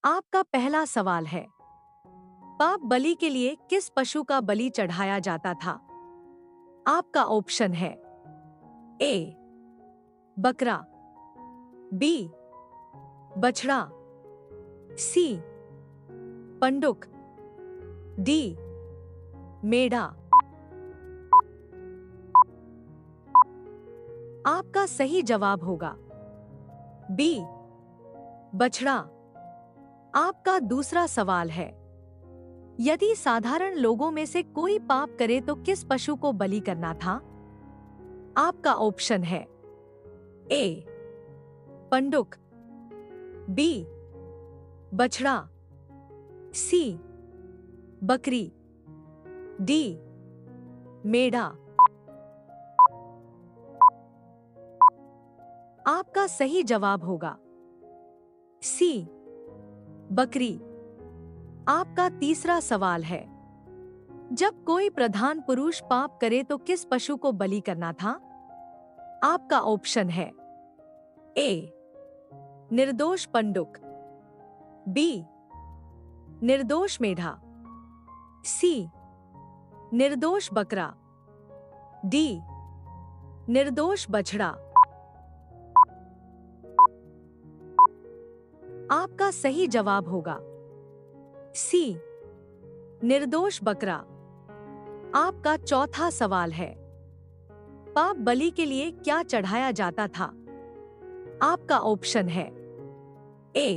आपका पहला सवाल है, पाप बलि के लिए किस पशु का बलि चढ़ाया जाता था? आपका ऑप्शन है ए बकरा, बी बछड़ा, सी पंडुक, डी मेढ़ा। आपका सही जवाब होगा बी बछड़ा। आपका दूसरा सवाल है, यदि साधारण लोगों में से कोई पाप करे तो किस पशु को बलि करना था? आपका ऑप्शन है ए पंडुक, बी बछड़ा, सी बकरी, डी मेढ़ा। आपका सही जवाब होगा सी बकरी। आपका तीसरा सवाल है, जब कोई प्रधान पुरुष पाप करे तो किस पशु को बलि करना था? आपका ऑप्शन है ए निर्दोष पंडुक, बी निर्दोष मेढ़ा, सी निर्दोष बकरा, डी निर्दोष बछड़ा। आपका सही जवाब होगा सी निर्दोष बकरा। आपका चौथा सवाल है, पाप बलि के लिए क्या चढ़ाया जाता था? आपका ऑप्शन है ए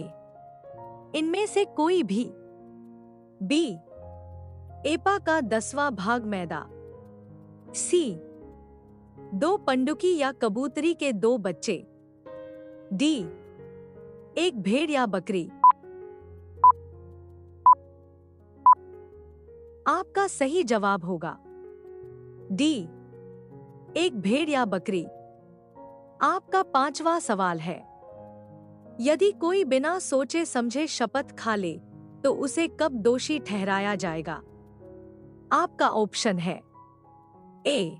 इनमें से कोई भी, बी एपा का 10वां भाग मैदा, सी 2 पंडुकी या कबूतरी के 2 बच्चे, डी 1 भेड़ या बकरी। आपका सही जवाब होगा डी 1 भेड़ या बकरी। आपका पांचवा सवाल है, यदि कोई बिना सोचे समझे शपथ खा ले तो उसे कब दोषी ठहराया जाएगा? आपका ऑप्शन है ए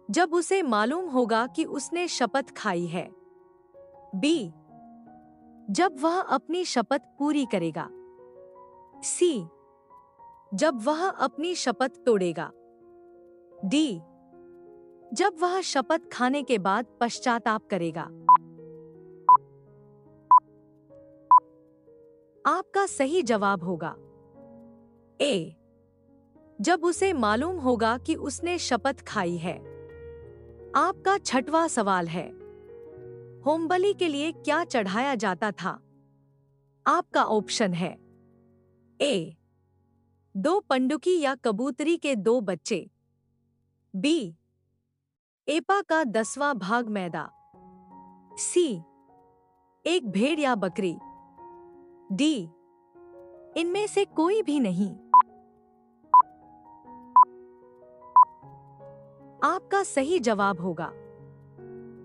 जब उसे मालूम होगा कि उसने शपथ खाई है, बी जब वह अपनी शपथ पूरी करेगा, सी जब वह अपनी शपथ तोड़ेगा, डी जब वह शपथ खाने के बाद पश्चाताप करेगा। आपका सही जवाब होगा ए जब उसे मालूम होगा कि उसने शपथ खाई है। आपका छठवां सवाल है, होमबलि के लिए क्या चढ़ाया जाता था? आपका ऑप्शन है ए 2 पंडुकी या कबूतरी के 2 बच्चे, बी एपा का 10वां भाग मैदा, सी 1 भेड़ या बकरी, डी इनमें से कोई भी नहीं। आपका सही जवाब होगा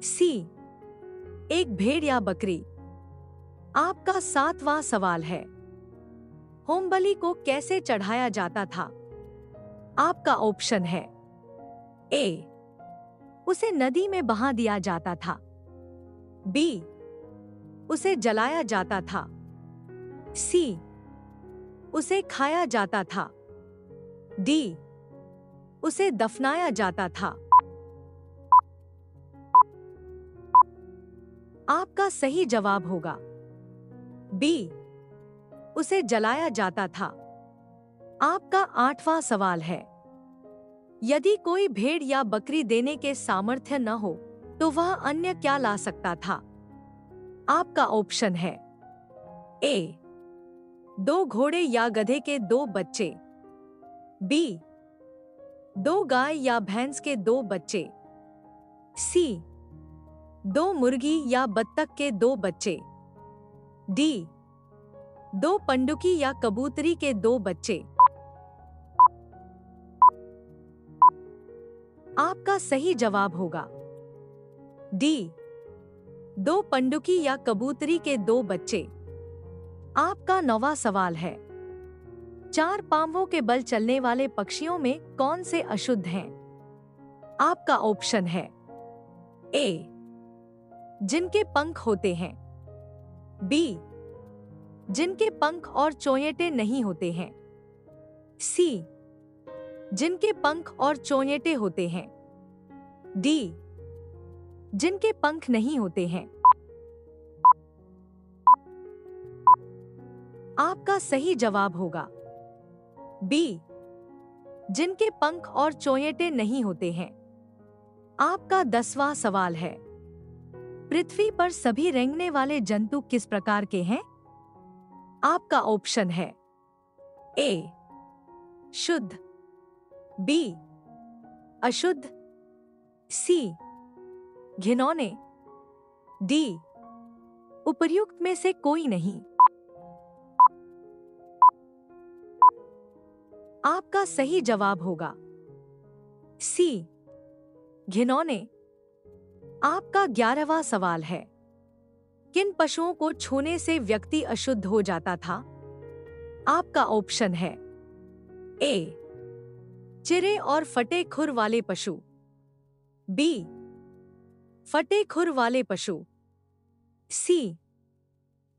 सी 1 भेड़ या बकरी। आपका 7वां सवाल है, होमबलि को कैसे चढ़ाया जाता था? आपका ऑप्शन है ए उसे नदी में बहा दिया जाता था, बी उसे जलाया जाता था, सी उसे खाया जाता था, डी उसे दफनाया जाता था। आपका सही जवाब होगा बी उसे जलाया जाता था। आपका 8वां सवाल है, यदि कोई भेड़ या बकरी देने के सामर्थ्य न हो तो वह अन्य क्या ला सकता था? आपका ऑप्शन है ए 2 घोड़े या गधे के 2 बच्चे, बी 2 गाय या भैंस के 2 बच्चे, सी 2 मुर्गी या बत्तख के 2 बच्चे, डी 2 पंडुकी या कबूतरी के 2 बच्चे। आपका सही जवाब होगा डी 2 पंडुकी या कबूतरी के 2 बच्चे। आपका 9वां सवाल है, 4 पांवों के बल चलने वाले पक्षियों में कौन से अशुद्ध हैं? आपका ऑप्शन है ए जिनके पंख होते हैं, बी जिनके पंख और चोंयेटे नहीं होते हैं। सी, जिनके पंख और चोंयेटे होते हैं। डी, जिनके पंख नहीं होते हैं। आपका सही जवाब होगा बी, जिनके पंख और चोंयेटे नहीं होते हैं। आपका 10वां सवाल है, पृथ्वी पर सभी रेंगने वाले जंतु किस प्रकार के हैं? आपका ऑप्शन है ए, शुद्ध, बी, अशुद्ध, सी, घिनौने, डी, उपर्युक्त में से कोई नहीं। आपका सही जवाब होगा सी, घिनौने। आपका 11वां सवाल है, किन पशुओं को छूने से व्यक्ति अशुद्ध हो जाता था? आपका ऑप्शन है ए, चिरे और फटे खुर वाले पशु, बी, फटे खुर वाले पशु, सी,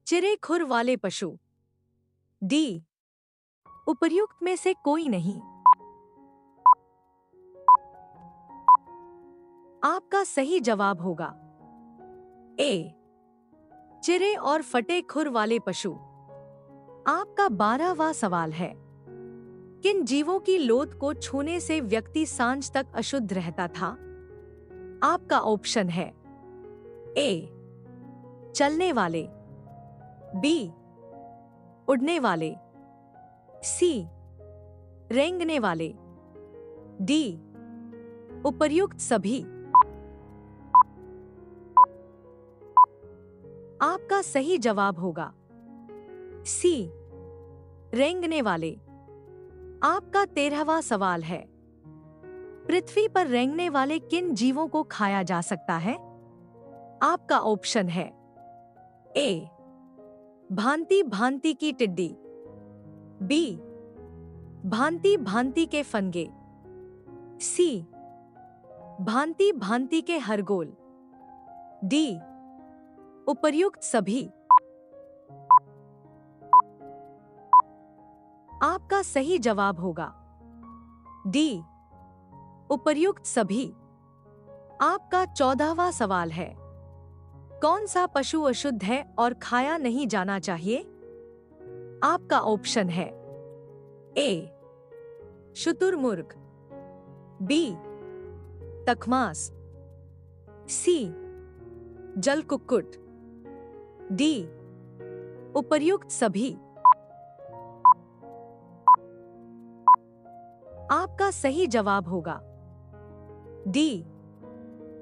चिरे खुर वाले पशु, डी, उपर्युक्त में से कोई नहीं। आपका सही जवाब होगा ए, चिरे और फटे खुर वाले पशु। आपका 12वां सवाल है, किन जीवों की लोथ को छूने से व्यक्ति सांझ तक अशुद्ध रहता था? आपका ऑप्शन है ए, चलने वाले, बी, उड़ने वाले, सी, रेंगने वाले, डी, उपर्युक्त सभी। आपका सही जवाब होगा सी, रेंगने वाले। आपका 13वां सवाल है, पृथ्वी पर रेंगने वाले किन जीवों को खाया जा सकता है? आपका ऑप्शन है ए, भांति भांति की टिड्डी, बी, भांति भांति के फंगे, सी, भांति भांति के हरगोल, डी, उपर्युक्त सभी। आपका सही जवाब होगा डी, उपर्युक्त सभी। आपका 14वां सवाल है, कौन सा पशु अशुद्ध है और खाया नहीं जाना चाहिए? आपका ऑप्शन है ए, शुतुरमुर्ग, बी, तखमास, सी, जलकुक्कुट, डी, उपर्युक्त सभी। आपका सही जवाब होगा डी,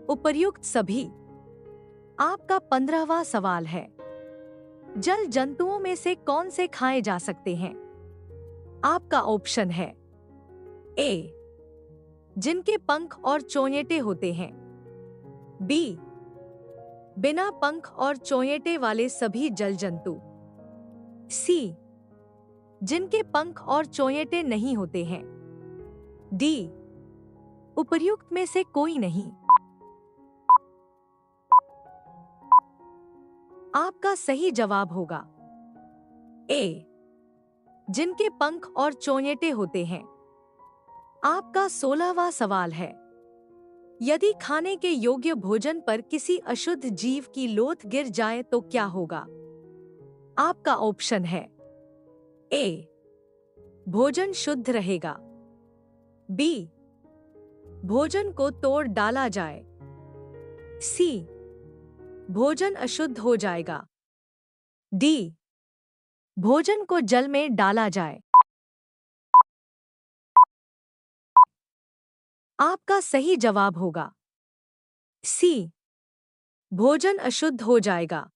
उपर्युक्त सभी। आपका 15वां सवाल है, जल जंतुओं में से कौन से खाए जा सकते हैं? आपका ऑप्शन है ए, जिनके पंख और चोंयेटे होते हैं, बी, बिना पंख और चोंयेटे वाले सभी जल जंतु, सी, जिनके पंख और चोंयेटे नहीं होते हैं, डी, उपर्युक्त में से कोई नहीं। आपका सही जवाब होगा ए, जिनके पंख और चोंयेटे होते हैं। आपका 16वां सवाल है, यदि खाने के योग्य भोजन पर किसी अशुद्ध जीव की लोथ गिर जाए तो क्या होगा? आपका ऑप्शन है ए, भोजन शुद्ध रहेगा, बी, भोजन को तोड़ डाला जाए, सी, भोजन अशुद्ध हो जाएगा, डी, भोजन को जल में डाला जाए। आपका सही जवाब होगा सी, भोजन अशुद्ध हो जाएगा।